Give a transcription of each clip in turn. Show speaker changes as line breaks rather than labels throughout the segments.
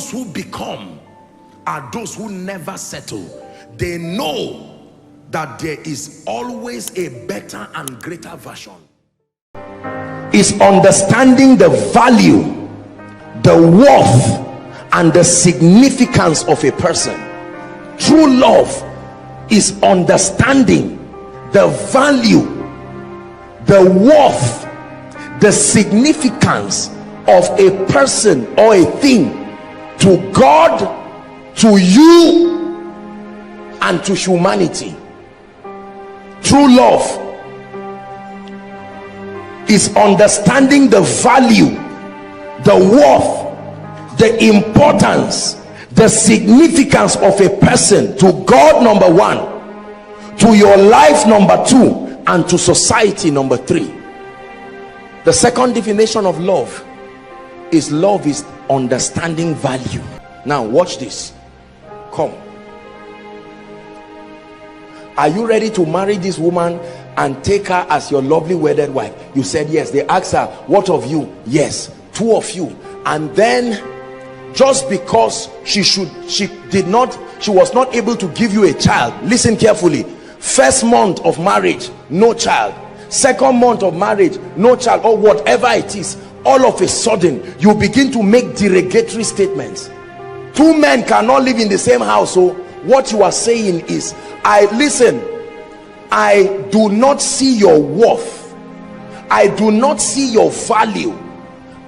those who become are those who never settle. They know that there is always a better and greater version. Is understanding the value, the worth, and the significance of a person. True love is understanding the value, the worth, the significance of a person or a thing to God, to you, and to humanity. True love is understanding the value, the worth, the importance, the significance of a person to God, number one, to your life, number two, and to society, number three. The second definition of love is understanding value. Now watch this. Come. Are you ready to marry this woman and take her as your lovely wedded wife? You said yes. They asked her, what of you? Yes, two of you. And then just because she was not able to give you a child, listen carefully, first month of marriage, no child, second month of marriage, no child, or whatever it is, all of a sudden you begin to make derogatory statements. Two men cannot live in the same house. So what you are saying is, I do not see your worth, I do not see your value,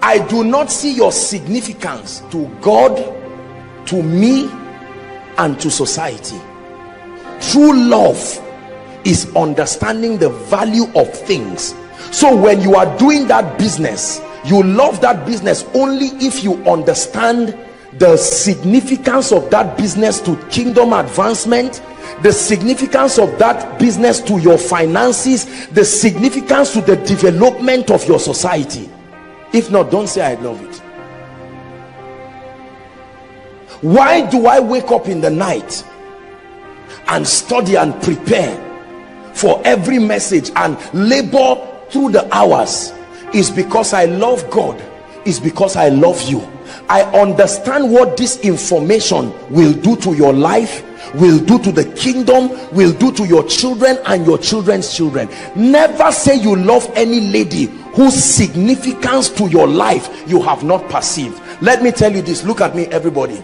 I do not see your significance to God, to me, and to society. True love is understanding the value of things. So when you are doing that business, you love that business only if you understand the significance of that business to kingdom advancement, the significance of that business to your finances, the significance to the development of your society. If not, don't say I love it. Why do I wake up in the night and study and prepare for every message and labor through the hours? Is because I love God, is because I love you. I understand what this information will do to your life, will do to the kingdom, will do to your children and your children's children. Never say you love any lady whose significance to your life you have not perceived. Let me tell you this, look at me everybody.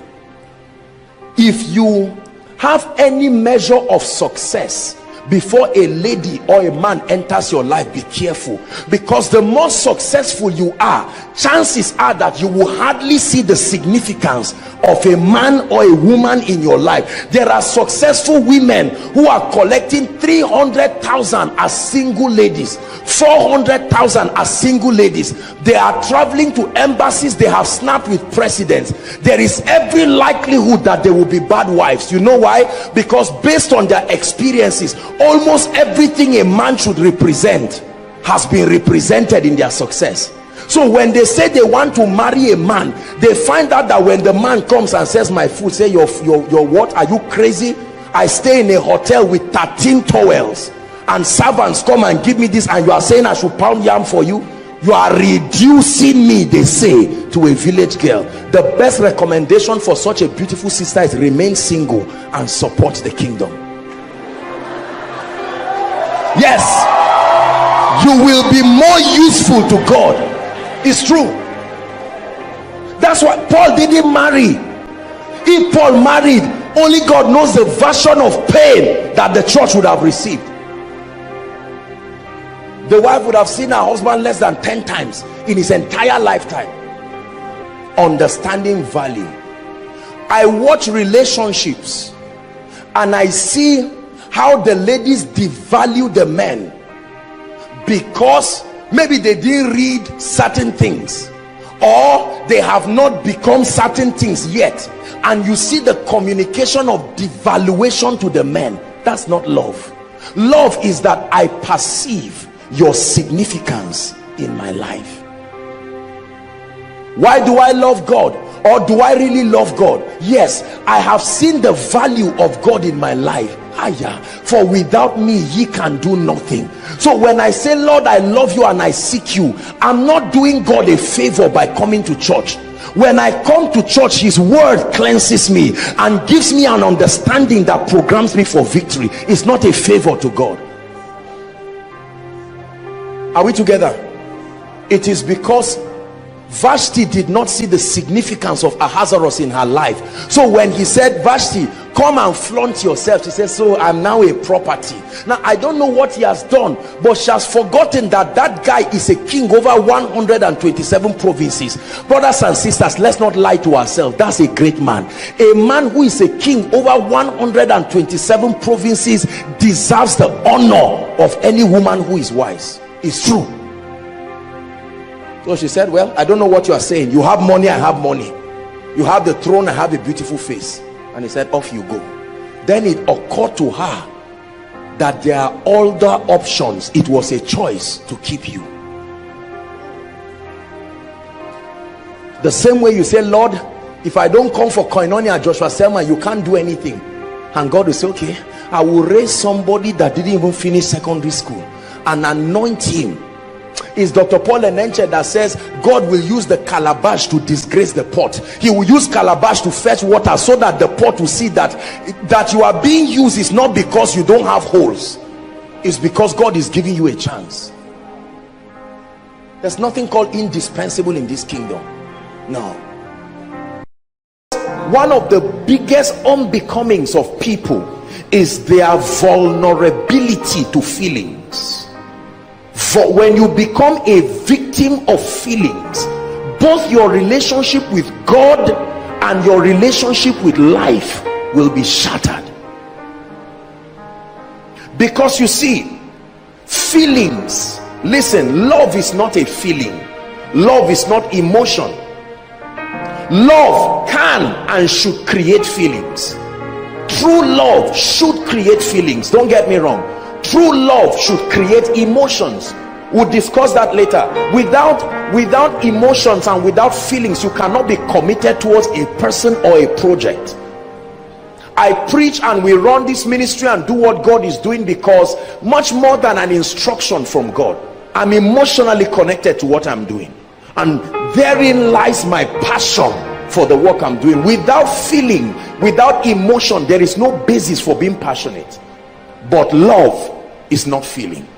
If you have any measure of success before a lady or a man enters your life, be careful, because the more successful you are, chances are that you will hardly see the significance of a man or a woman in your life. There are successful women who are collecting 300,000 as single ladies, 400,000 as single ladies. They are traveling to embassies, they have snapped with presidents. There is every likelihood that they will be bad wives. You know why? Because based on their experiences, almost everything a man should represent has been represented in their success. So when they say they want to marry a man, they find out that when the man comes and says, my food, say your what? Are you crazy? I stay in a hotel with 13 towels and servants come and give me this, and you are saying I should pound yam for you? You are reducing me, they say, to a village girl. The best recommendation for such a beautiful sister is remain single and support the kingdom. Yes, you will be more useful to God. It's true. That's why Paul didn't marry. If Paul married, only God knows the version of pain that the church would have received. The wife would have seen her husband less than 10 times in his entire lifetime. Understanding value. I watch relationships and I see how the ladies devalue the men because maybe they didn't read certain things, or they have not become certain things yet, and you see the communication of devaluation to the men. That's not love. Love is that I perceive your significance in my life. Why do I love God? Or do I really love God? Yes, I have seen the value of God in my life. For without me ye can do nothing. So when I say, Lord, I love you and I seek you, I'm not doing God a favor by coming to church. When I come to church, his word cleanses me and gives me an understanding that programs me for victory. It's not a favor to God. Are we together? It is because Vashti did not see the significance of Ahasuerus in her life. So when he said, Vashti, come and flaunt yourself, she said, so I'm now a property. Now I don't know what he has done, but she has forgotten that that guy is a king over 127 provinces. Brothers and sisters, let's not lie to ourselves. That's a great man. A man who is a king over 127 provinces deserves the honor of any woman who is wise. It's true. So she said, well, I don't know what you are saying. You have money, I have money. You have the throne, I have a beautiful face. And he said, off you go. Then it occurred to her that there are other options. It was a choice to keep you. The same way you say, Lord, if I don't come for Koinonia, Joshua Selman, you can't do anything. And God will say, okay, I will raise somebody that didn't even finish secondary school and anoint him. Is Dr. Paul Enenche that says God will use the calabash to disgrace the pot. He will use calabash to fetch water so that the pot will see that you are being used is not because you don't have holes. It's because God is giving you a chance. There's nothing called indispensable in this kingdom. No. One of the biggest unbecomings of people is their vulnerability to feelings. For when you become a victim of feelings, both your relationship with God and your relationship with life will be shattered. Because you see, feelings, listen, love is not a feeling. Love is not emotion. Love can and should create feelings. True love should create feelings. Don't get me wrong. True love should create emotions. We'll discuss that later. Without emotions and without feelings, you cannot be committed towards a person or a project. I preach and we run this ministry and do what God is doing because much more than an instruction from God, I'm emotionally connected to what I'm doing, and therein lies my passion for the work I'm doing. Without feeling, without emotion, there is no basis for being passionate. But love is not feeling.